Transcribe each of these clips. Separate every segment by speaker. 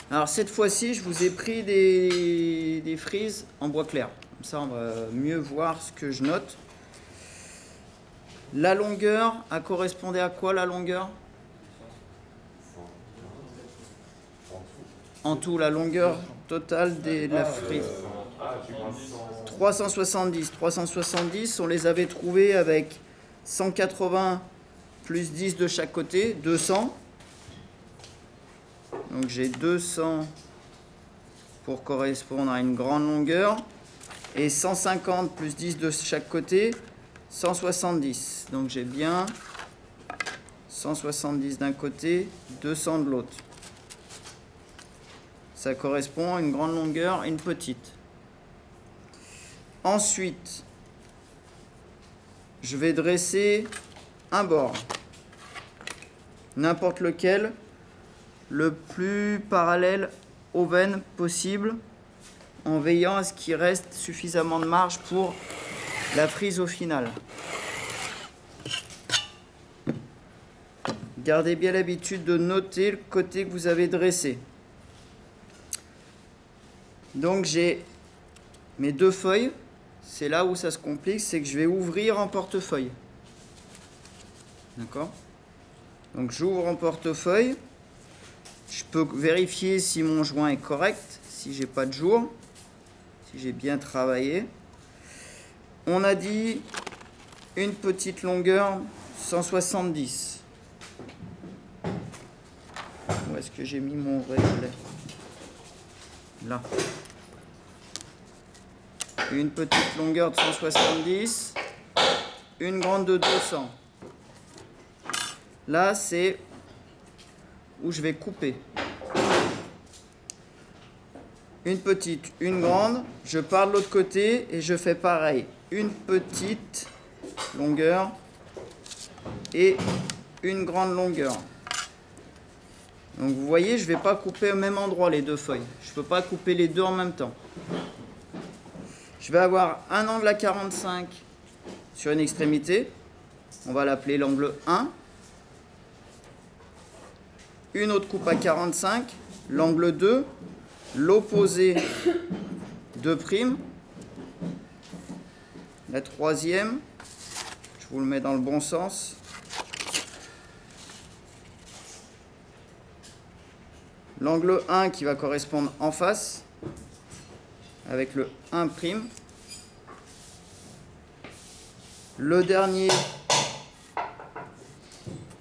Speaker 1: Alors cette fois-ci, je vous ai pris des frises en bois clair. Comme ça, on va mieux voir ce que je note. La longueur a correspondé à quoi la longueur? En tout, la longueur totale de la frise. 370. 370, on les avait trouvés avec 180 plus 10 de chaque côté, 200. Donc j'ai 200 pour correspondre à une grande longueur. Et 150 plus 10 de chaque côté, 170. Donc j'ai bien 170 d'un côté, 200 de l'autre. Ça correspond à une grande longueur et une petite. Ensuite, je vais dresser un bord. N'importe lequel, le plus parallèle aux veines possible, en veillant à ce qu'il reste suffisamment de marge pour la frise au final. Gardez bien l'habitude de noter le côté que vous avez dressé. Donc j'ai mes deux feuilles. C'est là où ça se complique, c'est que je vais ouvrir en portefeuille. D'accord? Donc j'ouvre en portefeuille. Je peux vérifier si mon joint est correct, si j'ai pas de jour, si j'ai bien travaillé. On a dit une petite longueur 170. Où est-ce que j'ai mis mon réglet? Là. Une petite longueur de 170, une grande de 200. Là, c'est où je vais couper. Une petite, une grande, je pars de l'autre côté et je fais pareil. Une petite longueur et une grande longueur. Donc vous voyez, je ne vais pas couper au même endroit les deux feuilles. Je ne peux pas couper les deux en même temps. Je vais avoir un angle à 45 sur une extrémité. On va l'appeler l'angle 1. Une autre coupe à 45, l'angle 2, l'opposé 2'. La troisième, je vous le mets dans le bon sens. L'angle 1 qui va correspondre en face, avec le 1'. Le dernier,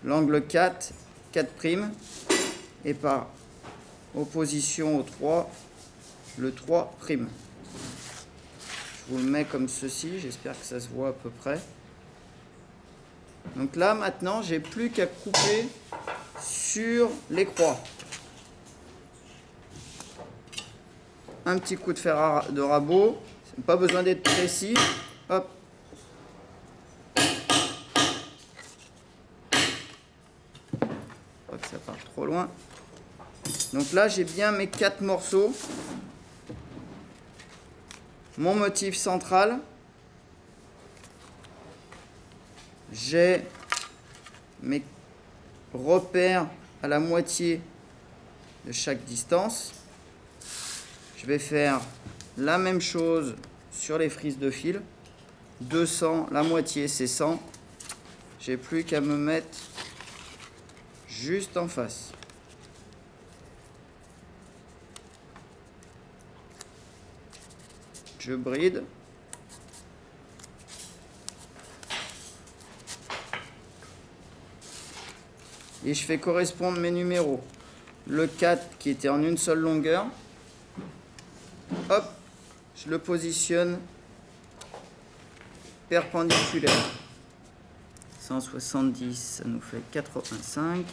Speaker 1: l'angle 4, 4'. Et par opposition au 3, le 3'. Je vous le mets comme ceci, j'espère que ça se voit à peu près. Donc là, maintenant, j'ai plus qu'à couper sur les croix. Un petit coup de fer de rabot, pas besoin d'être précis. Hop. Pas que ça parte trop loin. Donc là, j'ai bien mes 4 morceaux. Mon motif central. J'ai mes repères à la moitié de chaque distance. Je vais faire la même chose sur les frises de fil. 200, la moitié c'est 100. J'ai plus qu'à me mettre juste en face. Je bride. Et je fais correspondre mes numéros. Le 4 qui était en une seule longueur. Hop, je le positionne perpendiculaire. 170, ça nous fait 85.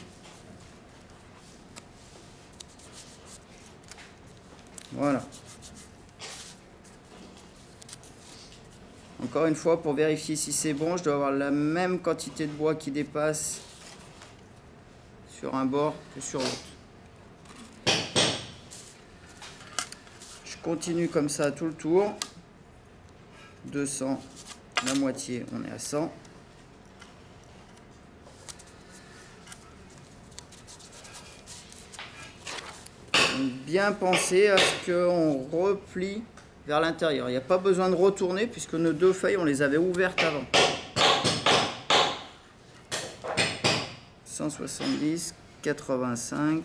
Speaker 1: Voilà. Encore une fois, pour vérifier si c'est bon, je dois avoir la même quantité de bois qui dépasse sur un bord que sur l'autre. Je continue comme ça tout le tour. 200, la moitié, on est à 100. bien penser à ce qu'on replie vers l'intérieur. Il n'y a pas besoin de retourner puisque nos deux feuilles, on les avait ouvertes avant. 170, 85.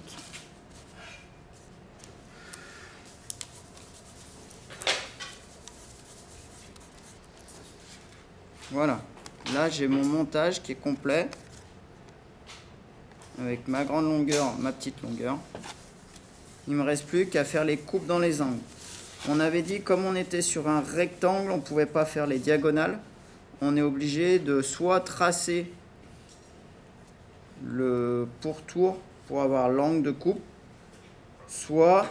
Speaker 1: Voilà. Là, j'ai mon montage qui est complet. Avec ma grande longueur, ma petite longueur. Il ne me reste plus qu'à faire les coupes dans les angles. On avait dit, comme on était sur un rectangle, on ne pouvait pas faire les diagonales. On est obligé de soit tracer le pourtour pour avoir l'angle de coupe, soit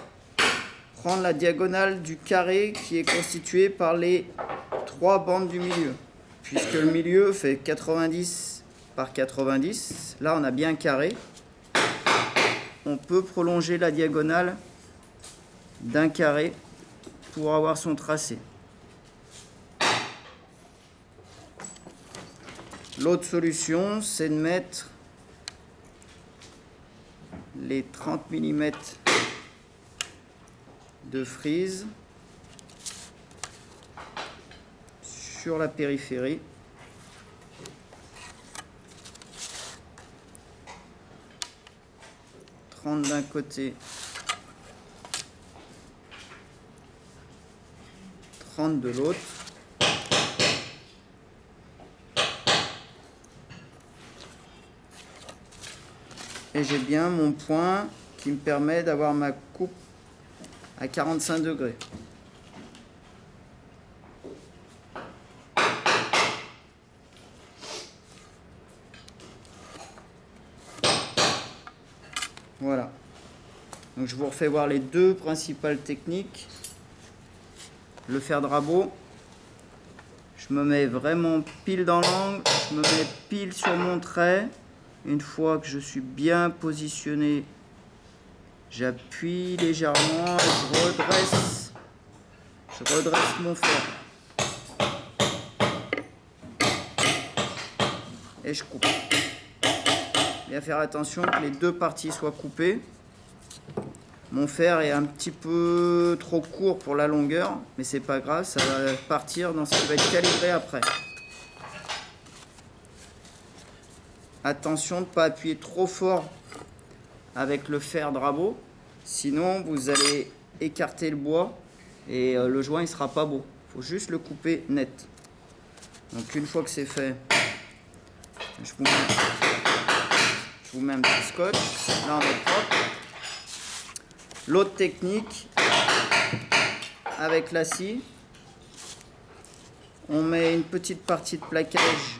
Speaker 1: prendre la diagonale du carré qui est constitué par les 3 bandes du milieu. Puisque le milieu fait 90 par 90, là on a bien un carré. On peut prolonger la diagonale d'un carré pour avoir son tracé. L'autre solution, c'est de mettre les 30 mm de frise sur la périphérie. D'un côté, 30 de l'autre. Et j'ai bien mon point qui me permet d'avoir ma coupe à 45 degrés. Voilà. Donc je vous refais voir les deux principales techniques. Le fer de rabot. Je me mets vraiment pile dans l'angle. Je me mets pile sur mon trait. Une fois que je suis bien positionné, j'appuie légèrement et je redresse mon fer. Et je coupe. Bien faire attention que les deux parties soient coupées. Mon fer est un petit peu trop court pour la longueur, mais c'est pas grave, ça va partir dans ce qui va être calibré après. Attention de ne pas appuyer trop fort avec le fer de rabot, sinon vous allez écarter le bois et le joint il sera pas beau. Il faut juste le couper net. Donc une fois que c'est fait, je vous mets un petit scotch. Là on est propre. L'autre technique, avec la scie, on met une petite partie de plaquage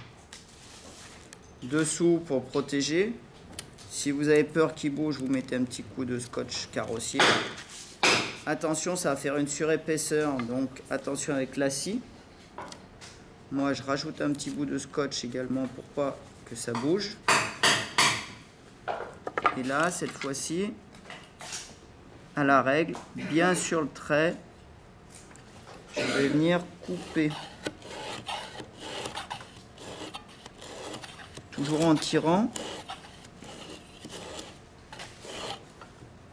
Speaker 1: dessous pour protéger. Si vous avez peur qu'il bouge, vous mettez un petit coup de scotch carrossier. Attention, ça va faire une surépaisseur, donc attention avec la scie. Moi, je rajoute un petit bout de scotch également pour pas que ça bouge. Et là, cette fois-ci, à la règle, bien sur le trait, je vais venir couper. Toujours en tirant.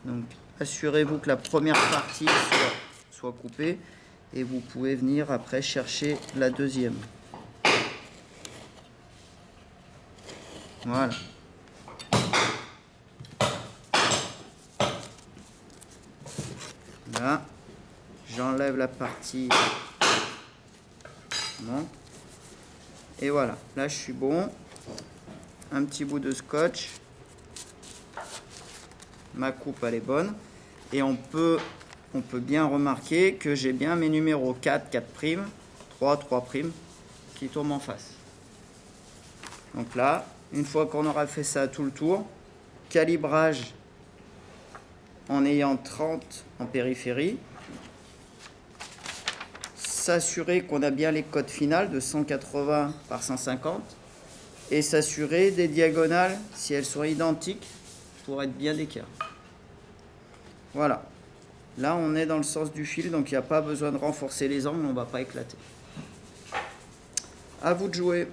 Speaker 1: Donc, assurez-vous que la première partie soit coupée et vous pouvez venir après chercher la deuxième. Voilà. Là, j'enlève la partie. Bon. Et voilà, là je suis bon. Un petit bout de scotch. Ma coupe elle est bonne. Et on peut bien remarquer que j'ai bien mes numéros 4, 4', 3, 3', qui tombent en face. Donc là, une fois qu'on aura fait ça tout le tour, calibrage en ayant 30 en périphérie, s'assurer qu'on a bien les codes finales de 180 par 150 et s'assurer des diagonales, si elles sont identiques, pour être bien d'écart. Voilà. Là, on est dans le sens du fil, donc il n'y a pas besoin de renforcer les angles, on ne va pas éclater. À vous de jouer.